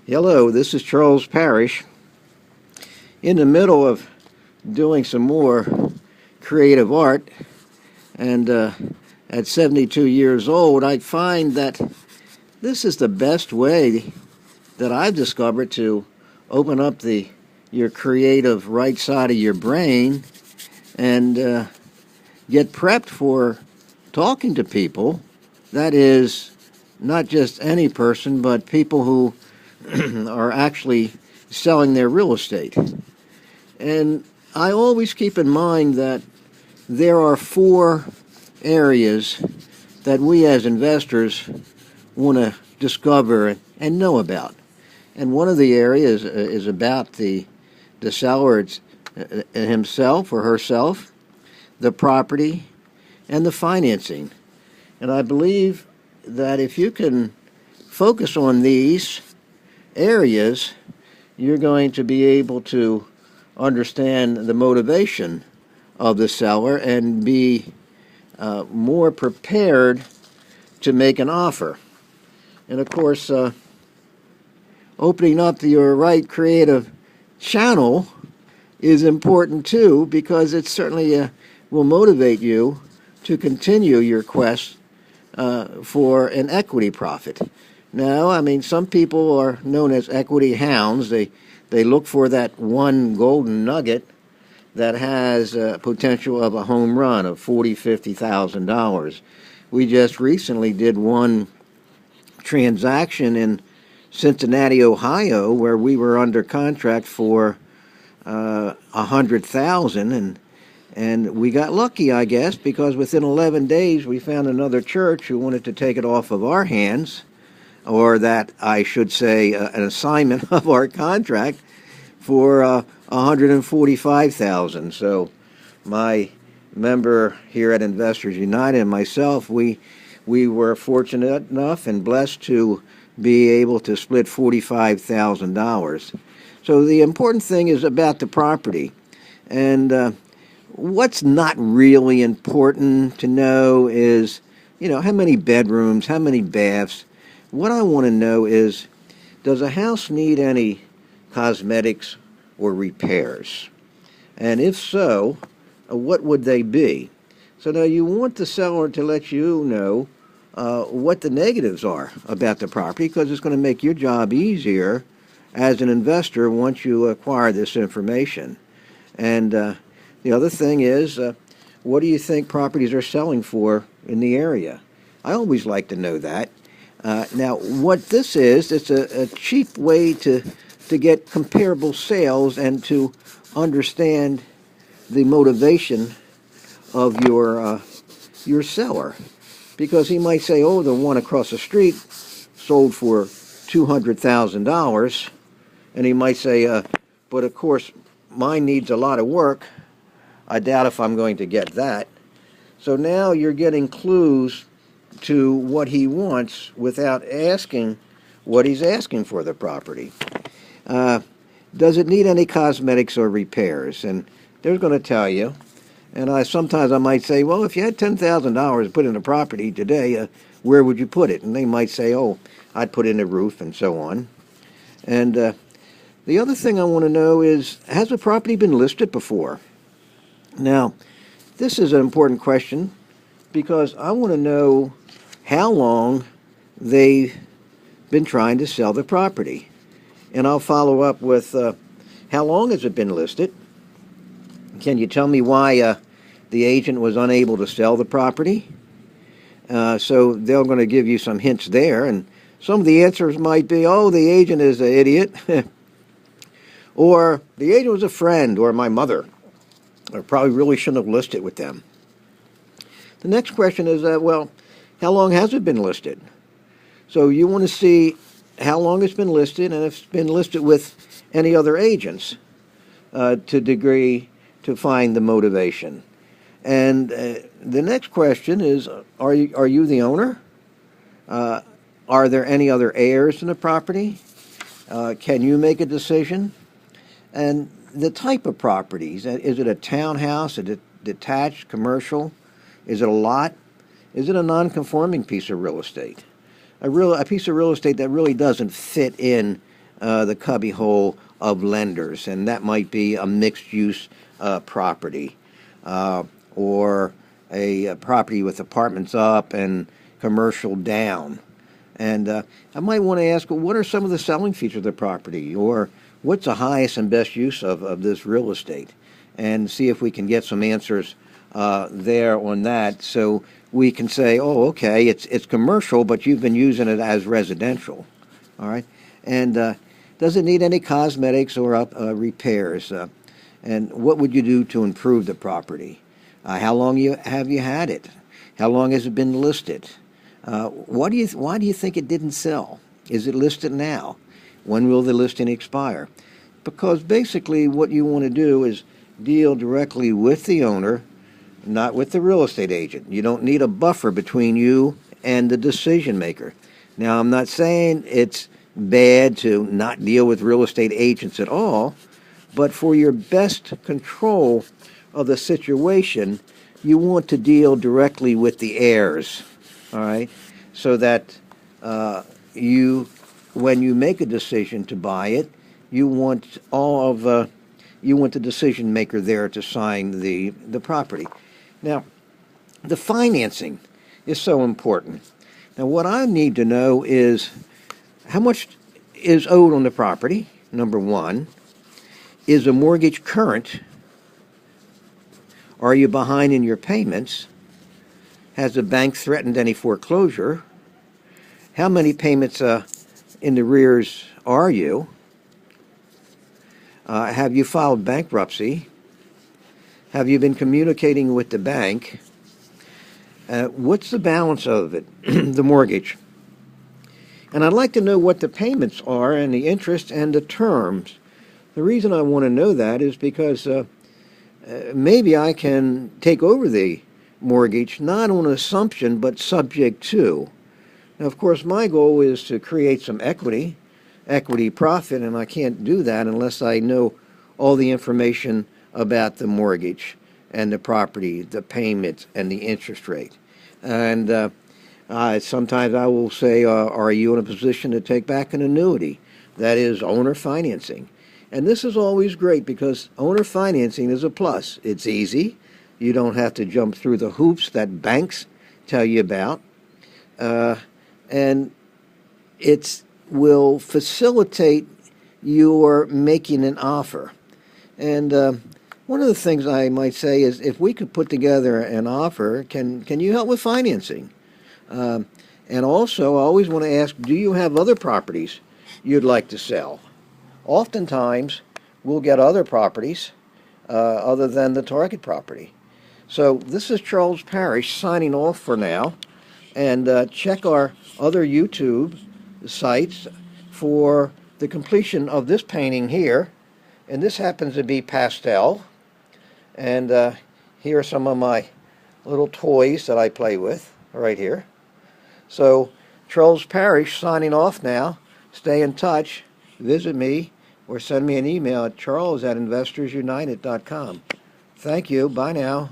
Hello, this is Charles Parrish. In the middle of doing some more creative art, and at 72 years old, I find that this is the best way that I've discovered to open up your creative right side of your brain and get prepped for talking to people. That is, not just any person, but people who are actually selling their real estate. And I always keep in mind that there are four areas that we as investors want to discover and know about. And one of the areas is about the seller himself or herself, the property, and the financing. And I believe that if you can focus on these areas, you're going to be able to understand the motivation of the seller and be more prepared to make an offer. And of course, opening up your right creative channel is important too, because it certainly will motivate you to continue your quest for an equity profit. Now, I mean, some people are known as equity hounds. They look for that one golden nugget that has potential of a home run of $40,000, $50,000. We just recently did one transaction in Cincinnati, Ohio, where we were under contract for $100,000, and we got lucky, I guess, because within 11 days we found another church who wanted to take it off of our hands, or that I should say an assignment of our contract for $145,000. So my member here at Investors United and myself, we were fortunate enough and blessed to be able to split $45,000. So the important thing is about the property. And what's not really important to know is, how many bedrooms, how many baths. What I want to know is, does a house need any cosmetics or repairs? And if so, what would they be? So now you want the seller to let you know what the negatives are about the property, because it's going to make your job easier as an investor once you acquire this information. And the other thing is, what do you think properties are selling for in the area? I always like to know that. Now, what this is, it's a cheap way to get comparable sales and to understand the motivation of your seller. Because he might say, oh, the one across the street sold for $200,000, and he might say, but of course, mine needs a lot of work. I doubt if I'm going to get that. So now you're getting clues to what he wants without asking what he's asking for the property. Does it need any cosmetics or repairs? And they're going to tell you. And sometimes I might say, well, if you had $10,000 to put in a property today, where would you put it? And they might say, oh, I'd put in a roof and so on. And the other thing I want to know is, has the property been listed before? Now, this is an important question because I want to know how long they've been trying to sell the property. And I'll follow up with how long has it been listed? Can you tell me why the agent was unable to sell the property? So they're going to give you some hints there. And some of the answers might be, oh, the agent is an idiot. Or the agent was a friend, or my mother. I probably really shouldn't have listed with them. The next question is, well, how long has it been listed? So you want to see how long it's been listed and if it's been listed with any other agents to find the motivation. And the next question is, are you the owner? Are there any other heirs in the property? Can you make a decision? And the type of properties, is it a townhouse, a detached, commercial? Is it a lot? Is it a non-conforming piece of real estate? A piece of real estate that really doesn't fit in the cubbyhole of lenders, and that might be a mixed-use property, or a property with apartments up and commercial down. And I might want to ask, well, what are some of the selling features of the property, or what's the highest and best use of this real estate, and see if we can get some answers there on that, so we can say, oh, okay, it's commercial, but you've been using it as residential, all right? And does it need any cosmetics or repairs? And what would you do to improve the property? How long have you had it? How long has it been listed? Why do you think it didn't sell? Is it listed now? When will the listing expire? Because basically what you want to do is deal directly with the owner, not with the real estate agent. You don't need a buffer between you and the decision maker. Now, I'm not saying it's bad to not deal with real estate agents at all, but for your best control of the situation, you want to deal directly with the heirs, all right? So that when you make a decision to buy it, you want you want the decision maker there to sign the property. Now, the financing is so important. Now, what I need to know is how much is owed on the property, number one. Is the mortgage current? Are you behind in your payments? Has the bank threatened any foreclosure? How many payments in the arrears are you? Have you filed bankruptcy? Have you been communicating with the bank? What's the balance of it, the mortgage? And I'd like to know what the payments are and the interest and the terms. The reason I want to know that is because maybe I can take over the mortgage, not on assumption, but subject to. Now, of course, my goal is to create some equity profit, and I can't do that unless I know all the information about the mortgage and the property, the payments, and the interest rate. And sometimes I will say, are you in a position to take back an annuity? That is owner financing. And this is always great because owner financing is a plus. It's easy. You don't have to jump through the hoops that banks tell you about. And it will facilitate your making an offer. And one of the things I might say is, if we could put together an offer, can you help with financing? And also, I always want to ask, do you have other properties you'd like to sell? Oftentimes, we'll get other properties other than the target property. So this is Charles Parrish signing off for now. And check our other YouTube sites for the completion of this painting here. And this happens to be pastel. And here are some of my little toys that I play with right here. So Charles Parrish signing off now. Stay in touch. Visit me or send me an email at charles@investorsunited.com. Thank you. Bye now.